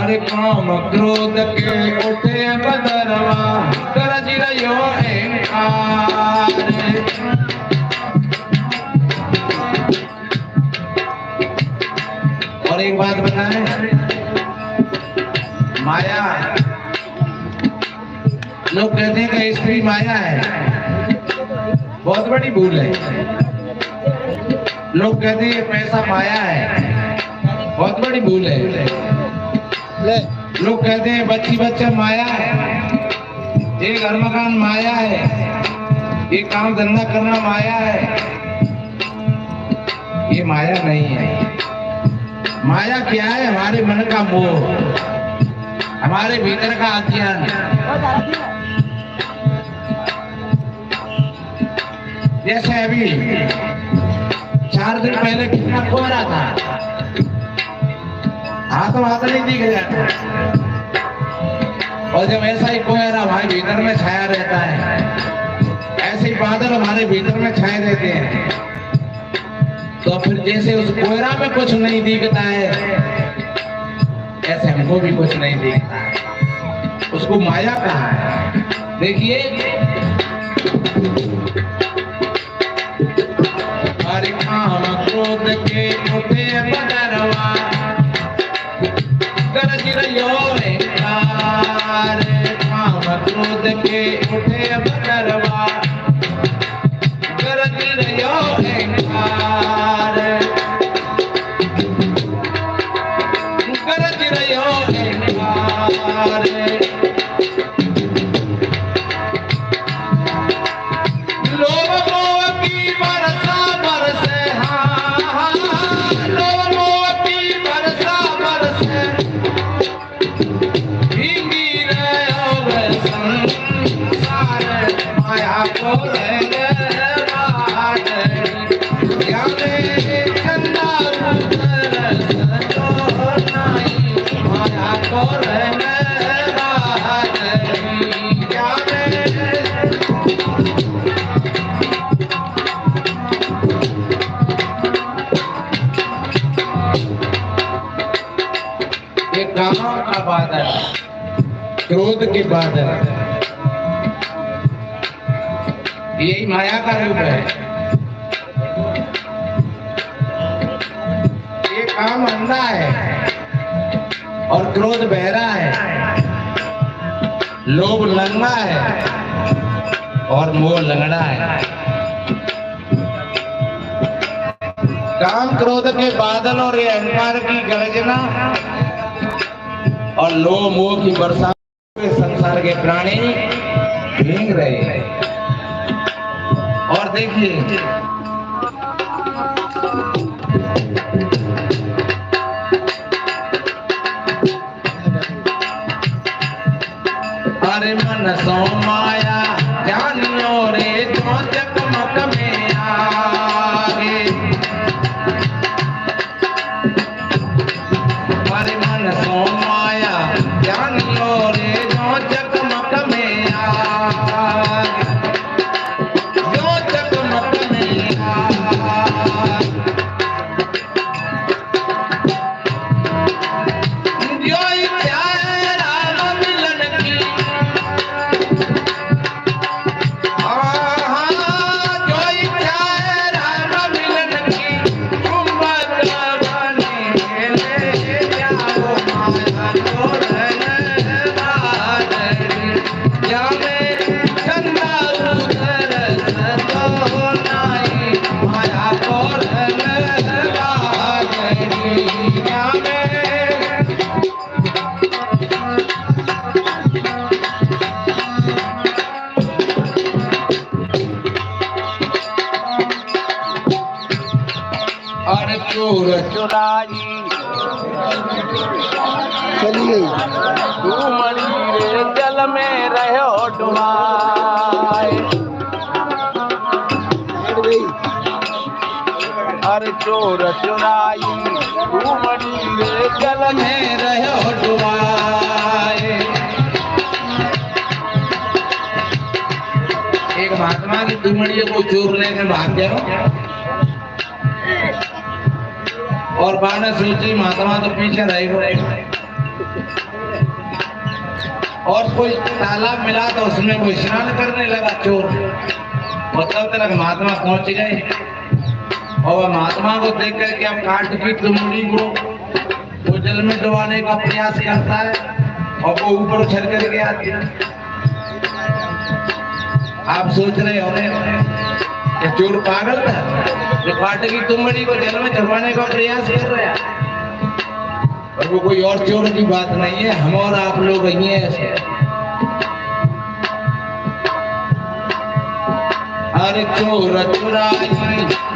अरे काम क्रोध के उठे बदरवा गरज रहियो अहंकार। और एक बात बताएं, माया, लोग कहते हैं कि स्त्री माया है, बहुत बड़ी भूल है। लोग कहते हैं पैसा माया है, बहुत बड़ी भूल है। लोग कहते हैं बच्ची बच्चा माया है, ये घर मकान माया है, ये काम धंधा करना माया है। ये माया नहीं है। माया क्या है? हमारे मन का मोह, हमारे भीतर का अज्ञान। जैसे अभी 4 दिन पहले कितना कोहरा था, हाथ नहीं दिख जाता। और जब ऐसा ही कोहरा हमारे भीतर में छाया रहता है, ऐसे ही बादल हमारे भीतर में छाए रहते हैं, तो फिर जैसे उस कोहरा में कुछ नहीं दिखता है, ऐसे हमको भी कुछ नहीं दिखता है। उसको माया कहा है। देखिए, हरि काम क्रोध के उठे बदरवा गरज रहियो अहंकार। काम क्रोध के उठे बदरवा गरज रहियो अहंकार। गरज रहियो अहंकार। लोभ मोह की बरसा बरसे, हाँ, लोभ मोह की बरसा बरसे, भीगी रहो संसार, माया को रंगे बात, ज्ञाने ठंडा उतरस तो नहीं, माया को रंगे बात, ज्ञाने। ये काम का बादल, क्रोध के बादल, यही माया का रूप है। ये काम अंधा है और क्रोध बहरा है, लोभ लंगड़ा है और मोह लंगड़ा है। काम क्रोध के बादल और ये अहंकार की गर्जना और लोभ मोह की बरसात में संसार के प्राणी भीग रहे हैं। और देखिए, अरे मन सो माया जानियो रे जो जगमग में आगे। अरे मन सो माया जानियो रे जो जगमग में आगे, जो जगमग में आगे। जो इच्छा है राम मिलन की, जो इच्छा है राम मिलन की, कुंभक बने ले जाओ माया को रहने बादल, जामे चंदा उतरस तो नहीं, माया को रहने बादल, जामे। और चोर चुराई चली गई, घूमड़ी रे जल में रहो डुबाए। हर चोर चुराई घूमड़ी रे जल में रहो डुबाए। एक महात्मा की घूमड़ी को चोर लेकर भाग गया और बाने सोची महात्मा तो पीछे रहेगा, और कोई तालाब मिला तो उसमें वो स्नान करने लगा चोर। और तब तक महात्मा पहुंच गए और वह महात्मा को देख करके अब काट की तुमड़ी को वो जल में डुबाने का प्रयास करता है और वो ऊपर उछल करके आती है। आप सोच रहे होंगे कि चोर पागल था जो काट की तुमड़ी को जल में डुबाने का प्रयास कर रहा है। और वो कोई और चोर की बात नहीं है, हम और आप लोग ही हैं ऐसे। अरे चोर चुराई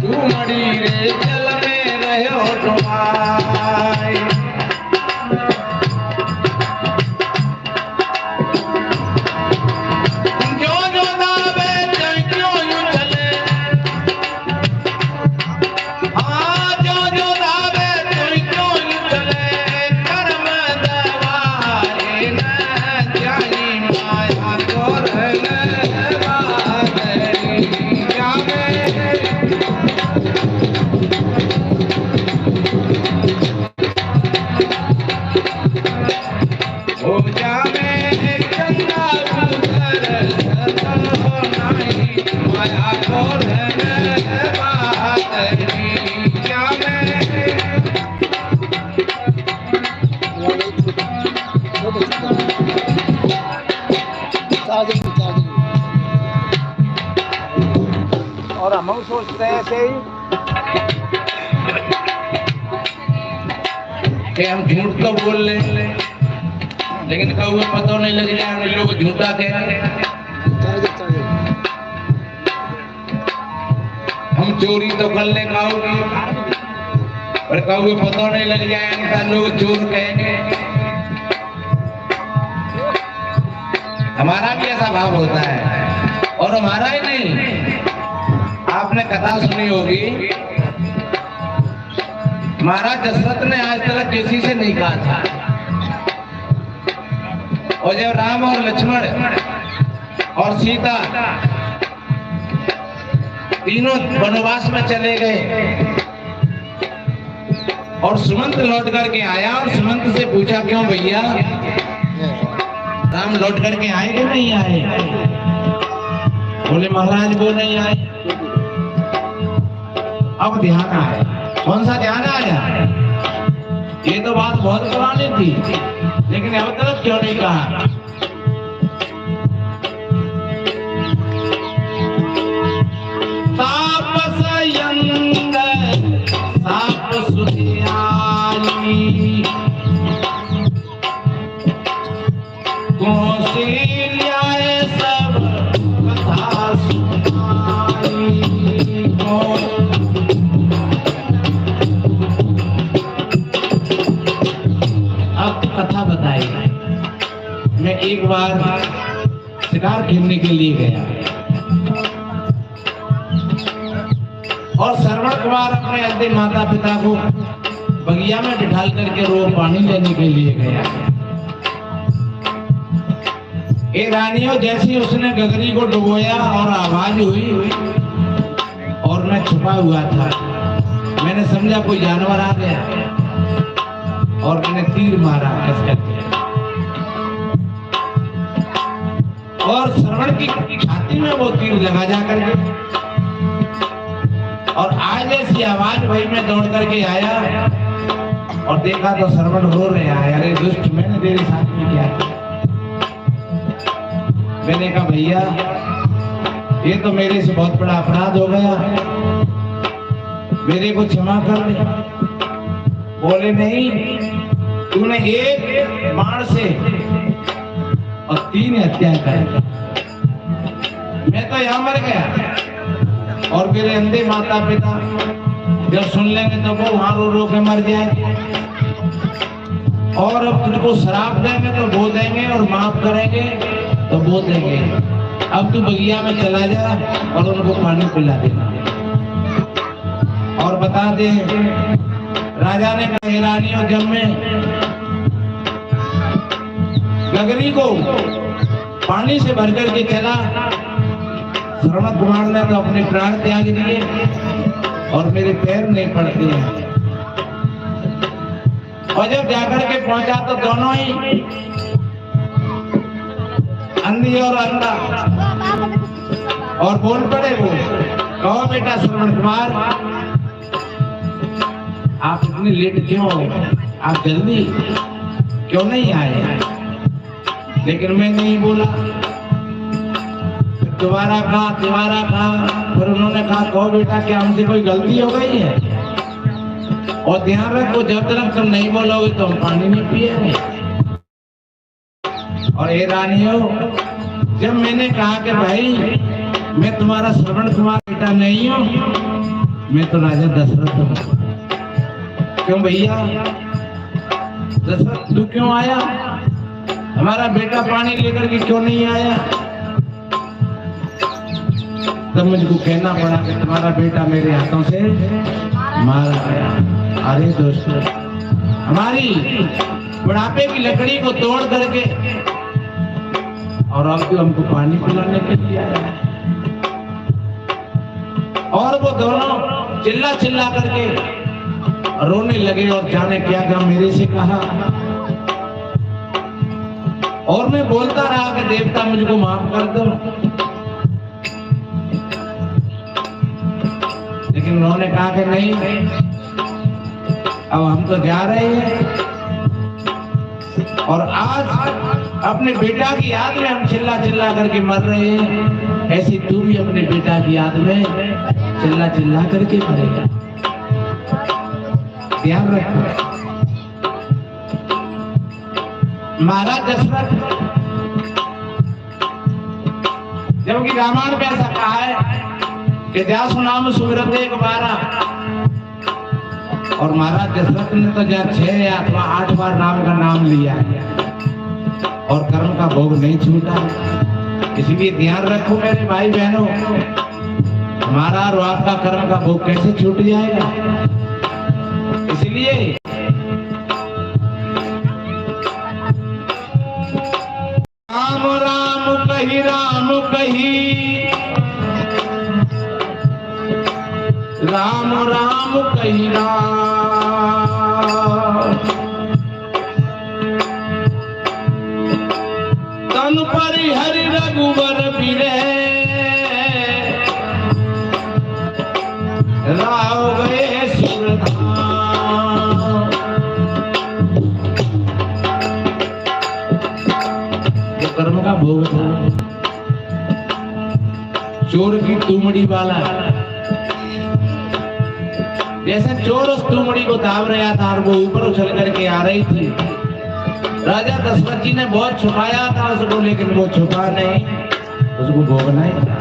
तुमड़ी रे जल में रहो डुबाई। और हम सोचते हैं ऐसे ही कि हम झूठ तो बोल ले, लेकिन कौवे पता नहीं लग जाए लोग झूठा कह रहे हैं। हम चोरी तो कर ले खाओगे पर कौवे पता नहीं लग जाए लोग चोर कहेंगे। हमारा भी ऐसा भाव होता है। और हमारा ही नहीं, आपने कथा सुनी होगी महाराज दशरथ ने आज तक किसी से नहीं कहा था। और जब राम और लक्ष्मण और सीता तीनों वनवास में चले गए और सुमंत लौट करके आया और सुमंत से पूछा क्यों भैया राम लौट करके आए कि नहीं आए? बोले महाराज वो नहीं आए। अब ध्यान आया। कौन सा ध्यान आया? ये तो बात बहुत पुरानी थी लेकिन अब तक क्यों नहीं कहा? कथा बताई। मैं एक बार शिकार खेलने के लिए गया और श्रवण कुमार अपने अंतिम माता पिता को बगिया में बिठाल करके रोज पानी लेने के लिए गया। ये रानियों जैसी उसने गगरी को डुबोया और आवाज हुई और मैं छुपा हुआ था। मैंने समझा कोई जानवर आ गया और मैंने तीर मारा और श्रवण की छाती में वो तीर लगा जा करके। और आज ऐसी आवाज भाई मैं दौड़ करके आया और देखा तो श्रवण रो रहे हैं। अरे दुष्ट मैंने तेरे साथ में किया। मैंने कहा भैया ये तो मेरे से बहुत बड़ा अपराध हो गया, मेरे को क्षमा कर दे। बोले नहीं, तूने एक बाण से और 3 हत्या कर, मैं तो यहाँ मर गया और मेरे अंधे माता पिता जब सुन लेंगे तो वो वहां रो रो के मर जाए। और अब तुझको श्राप देंगे तो वो देंगे और माफ करेंगे तो वो देंगे। अब तू बगिया में चला जा और उनको पानी पिला देना। और बता दे राजा ने कहा रानियों जब मैं गगरी को पानी से भर करके चला, श्रवण कुमार ने तो अपने प्राण त्याग दिए और मेरे पैर नहीं पड़ते हैं। और जब जाकर के पहुंचा तो दोनों ही अंधी और अंधा और बोल पड़े वो, कहो बेटा श्रवण कुमार आप इतने लेट क्यों हो, आप जल्दी क्यों नहीं आए? लेकिन मैं नहीं बोला। दोबारा कहा, फिर उन्होंने कहा कहो बेटा क्या हमसे कोई गलती हो गई है? और ध्यान रखो जब तक तुम नहीं बोलोगे तो हम पानी नहीं पिएंगे। और ये रानियों, जब मैंने कहा कि भाई मैं तुम्हारा श्रवण कुमार बेटा नहीं हूं, मैं तो राजा दशरथ हूं। क्यों भैया दशरथ तू क्यों आया? हमारा बेटा पानी लेकर के क्यों नहीं आया? तब मुझको कहना पड़ा कि तुम्हारा बेटा मेरे हाथों से मारा गया। अरे दोस्तों, हमारी बुढ़ापे की लकड़ी को तोड़ करके और अब तो हमको पानी पिलाने के लिए आया। और वो दोनों चिल्ला चिल्ला करके रोने लगे और जाने क्या क्या मेरे से कहा। और मैं बोलता रहा कि देवता मुझको माफ कर दो, लेकिन उन्होंने कहा कि नहीं, अब हम तो जा रहे हैं और आज अपने बेटा की याद में हम चिल्ला चिल्ला करके मर रहे हैं, ऐसे तू भी अपने बेटा की याद में चिल्ला चिल्ला करके मरेगा। ध्यान रखो। महाराज दशरथ, जबकि रामायण में ऐसा कहा है कि जासु नाम सुमिरत एक बारा, और महाराज दशरथ ने तो जा 6 या 8 बार राम का नाम लिया और कर्म का भोग नहीं छूटा। इसलिए ध्यान रखो मेरे भाई बहनों, हमारा और आपका कर्म का भोग कैसे छूट जाएगा? इसलिए राम राम कही, राम कही, राम राम कही राम, तन पर हरि रघुबर बिरे, राव गए सुरधाम। ये कर्म का भोग था। चोर की तुमड़ी वाला, जैसे चोर उस तुमड़ी को दाब रहा था और वो ऊपर उछल करके आ रही थी। राजा दशरथ जी ने बहुत छुपाया था उसको, लेकिन वो छुपा नहीं, उसको भोगना ही था।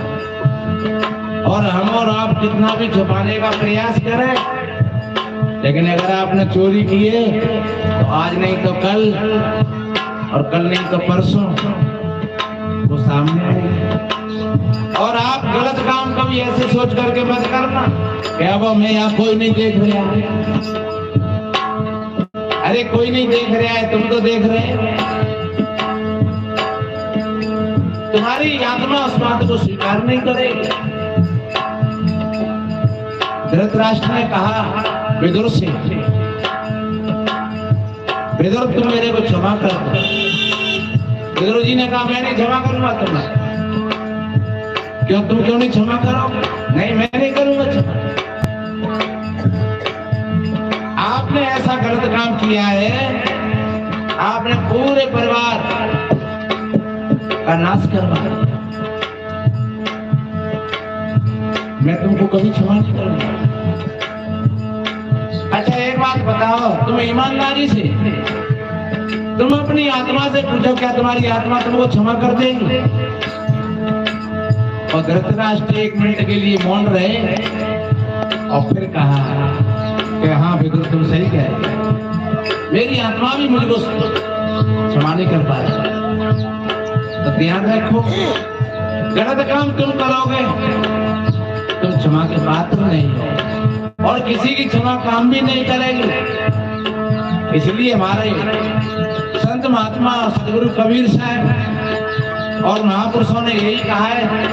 और हम और आप कितना भी छुपाने का प्रयास करें, लेकिन अगर आपने चोरी की है तो आज नहीं तो कल, और कल नहीं तो परसों वो सामने आएगी। और आप गलत काम कभी ऐसे सोच करके मत करना कि अब मैं यहाँ कोई नहीं देख रहा है। अरे कोई नहीं देख रहा है, तुम तो देख रहे हो। तुम्हारी आत्मा उस बात को स्वीकार नहीं करेगी। धृतराष्ट्र ने कहा विदुर से, विदुर तुम मेरे को क्षमा कर दो। विदुर जी ने कहा मैं नहीं क्षमा करूंगा तुम्हें। क्यों, तुम क्यों नहीं क्षमा करोगे? नहीं, मैं नहीं करूंगा क्षमा। आपने ऐसा गलत काम किया है, आपने पूरे परिवार का नाश करवा दिया। मैं तुमको कभी क्षमा नहीं करूंगा। अच्छा एक बात बताओ, तुम ईमानदारी से तुम अपनी आत्मा से पूछो, क्या तुम्हारी आत्मा तुमको क्षमा कर देगी? और धृतराष्ट्र 1 मिनट के लिए मौन रहे और फिर कहा कि हाँ विदुर तुम सही कह रहे हो, मेरी आत्मा भी मुझको क्षमा नहीं कर पाए। तो ध्यान रखो, गलत काम तुम करोगे तुम क्षमा के पात्र नहीं हो, और किसी की क्षमा काम भी नहीं करेगी। इसलिए हमारे संत महात्मा सदगुरु कबीर साहब और महापुरुषों ने यही कहा है,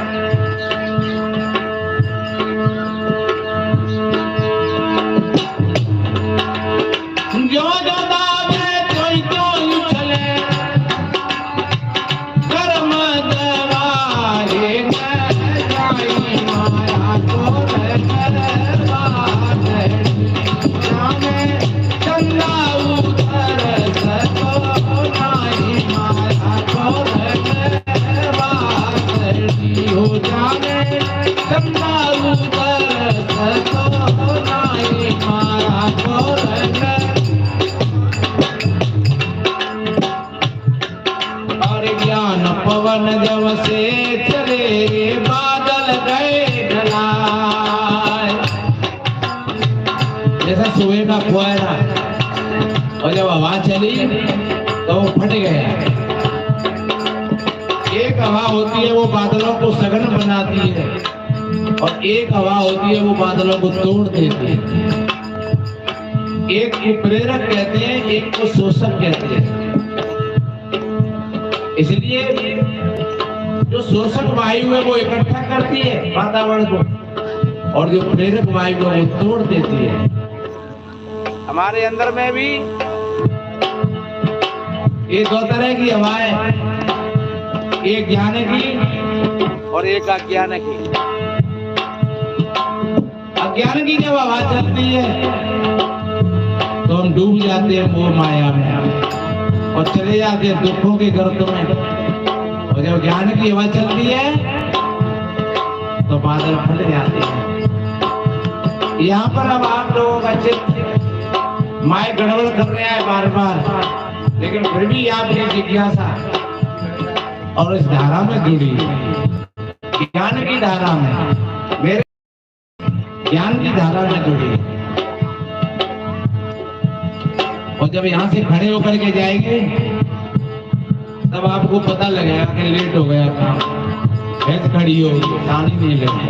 जो जो कोयरा, और जब हवा चली तो वो फट गया। एक हवा होती है वो बादलों को सघन बनाती है, और एक हवा होती है वो बादलों को तोड़ देती है। एक को प्रेरक कहते हैं, एक को शोषक कहते हैं। इसलिए जो शोषक वायु है वो इकट्ठा करती है वातावरण को, और जो प्रेरक वायु है वो तोड़ देती है। हमारे अंदर में भी ये दो तरह की हवाएं, एक ज्ञान की और एक अज्ञान की। अज्ञान की जब हवा चलती है तो हम डूब जाते हैं मोह माया में और चले जाते हैं दुखों के गर्त में। और जब ज्ञान की हवा चलती है तो बादल फट जाते हैं। यहाँ पर अब आप लोगों का चित्त माया गड़बड़ कर रहा है बार बार, लेकिन फिर भी आपकी जिज्ञासा और इस धारा में जुड़ी, ज्ञान की धारा में, मेरे ज्ञान की धारा में जुड़ी। और जब यहाँ से खड़े होकर के जाएंगे तब आपको पता लगेगा कि लेट हो गया था, भैंस खड़ी हो, पानी नहीं लगे।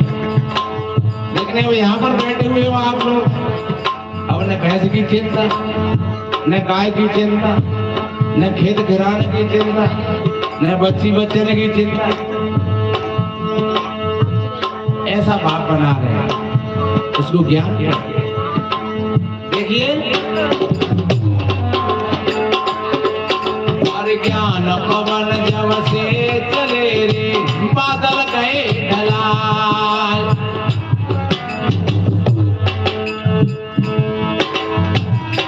लेकिन वो यहाँ पर बैठे हुए हो आप लोग, अब न भैंस की चिंता, न गाय की चिंता, न खेत खिराने की चिंता, न बच्ची बच्चे की चिंता। ऐसा भाव बना रहे हैं, उसको ज्ञान कहते हैं। देखिए, ज्ञान पवन जब से चले रे, बादल गए ढलाल।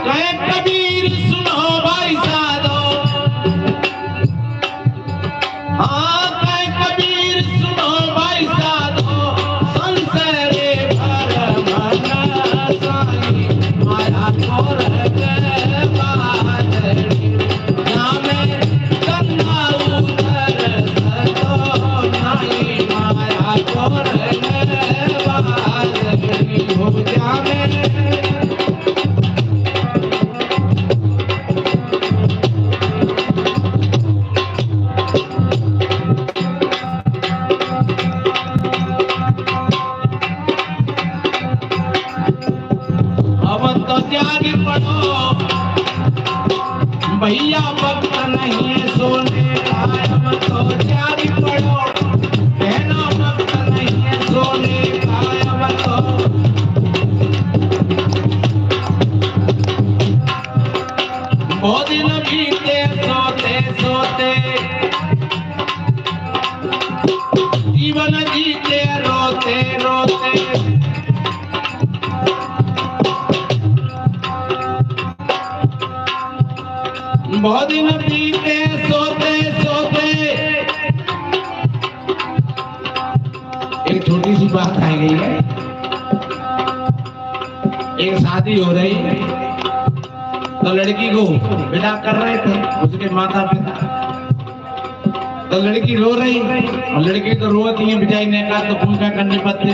कहे कबीर सुनो भाई साधो, हाँ कहे कबीर सुनो भाई साधो, संशय रे भर मन साई, माया को रह गए बादल। भैया वक्त नहीं है सोने का, अब तो जारी पड़ो, कहना वक्त नहीं है सोने का, अब तो। बहुत दिन बीते सोते सोते, जीवन जीते रोते रोते। बहुत दिन बीते सोते सोते। एक छोटी सी बात आ गई है। एक शादी हो रही तो लड़की को विदा कर रहे थे उसके माता पिता, तो लड़की रो रही, और लड़की तो रोती है बिचारी ने कहा तो पूजा करने पड़ते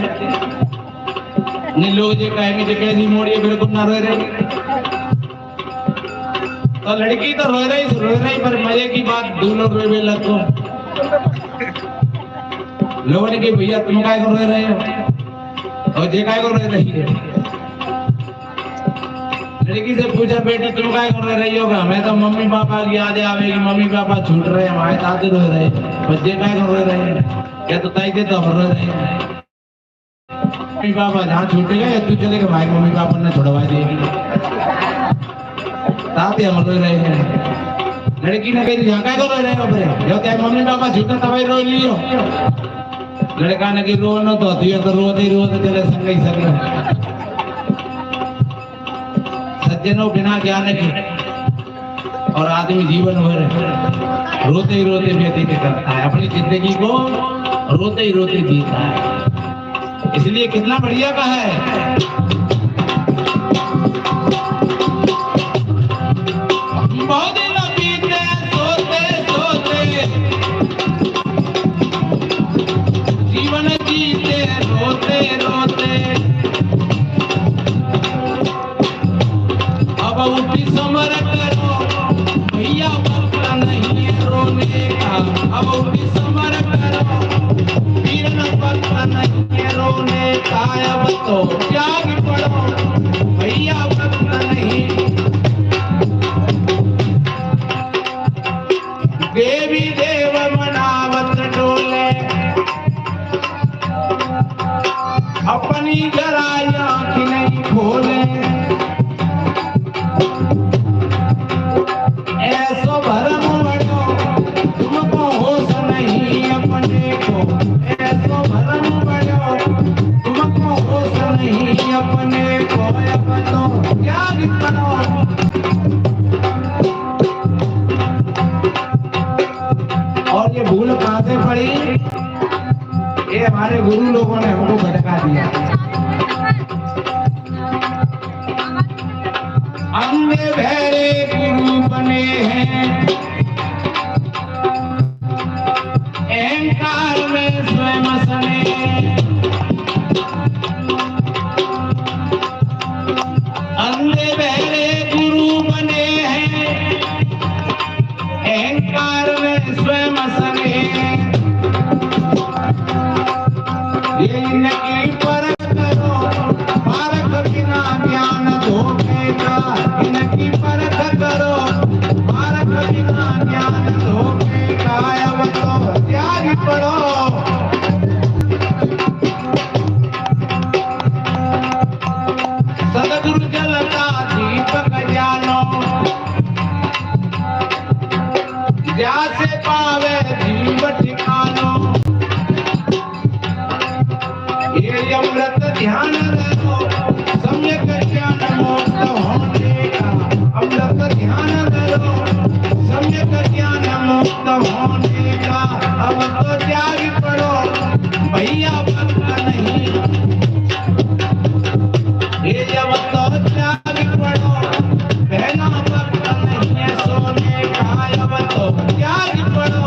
नहीं। लोग ये कहेंगे कैसी मोड़ी बिल्कुल ना रो रही। तो लड़की तो रो रही, पर मजे की बात दोनों रोए लगो। लोगों ने कहा भैया तुम काय को रो रहे हो, और जे काय को रो रही है। लड़की से पूछा बेटी तुम काय को रो रही हो? हमें तो मम्मी पापा की याद आवेगी, मम्मी पापा छूट रहे, हमारे दादी रो रहे, बच्चे काय को रो रहे हैं? क्या तो ताई थे तो रो रहे हैं। मम्मी पापा जहाँ छूट गए तू चले गए, भाई मम्मी पापा ने छुड़वा देगी, ताते हम रो रहे हैं। लड़की ने कही यहाँ काय को रो रहे हो? जो क्या मम्मी पापा छूटा तभी रो लियो। लड़का ने कही रो न तो रोते चले संग ही संग। सज्जनों बिना ज्ञान के और आदमी जीवन भर रोते ही रोते व्यतीत करता है, अपनी जिंदगी को रोते ही रोते जीता है। इसलिए कितना बढ़िया कहा है, बहुत दिन बीते सोते सोते, जीवन जीते रोते रोते। अब उठी समर करो भैया वक्त नहीं है रोने का। अब उठी समर करो वीरन वक्त नहीं है रोने का। अब तो त्याग पड़ो भैया वक्त नहीं। देवी देव मनावत डोले अपनी जराई आँख नहीं खोले। ऐसो भरम बड़ो तुमको होश नहीं अपने को। ऐसो भरम बड़ो तुमको होश नहीं अपने को। अब तो त्याग करो। और ये भूल कहां से पड़ी? ये हमारे गुरु लोगों ने हमको भटका दिया। अंधे बहरे गुरु बने हैं अहंकार में स्वयं सने। अंधे बहरे गुरु बने हैं अहंकार में स्वयं सने। ये इनकी परख करो पारख बिना ज्ञान धोखे का। इनकी परख करो पारख बिना ज्ञान धोखे का। अब तो त्याग पड़ो। सदगुरु जलता दीपक जानो जैसे पावे जीव ठिकानो। ये अमृत ध्यान रखो सम्यक ज्ञान मुक्त होने का। अमृत ध्यान करो सम्यक ज्ञान मुक्त होने का। अब तो त्याग पड़ो भैया वक्त नहीं। ये जब तो त्याग पड़ो बहना वक्त नहीं है सोने का। अब तो त्याग पड़ो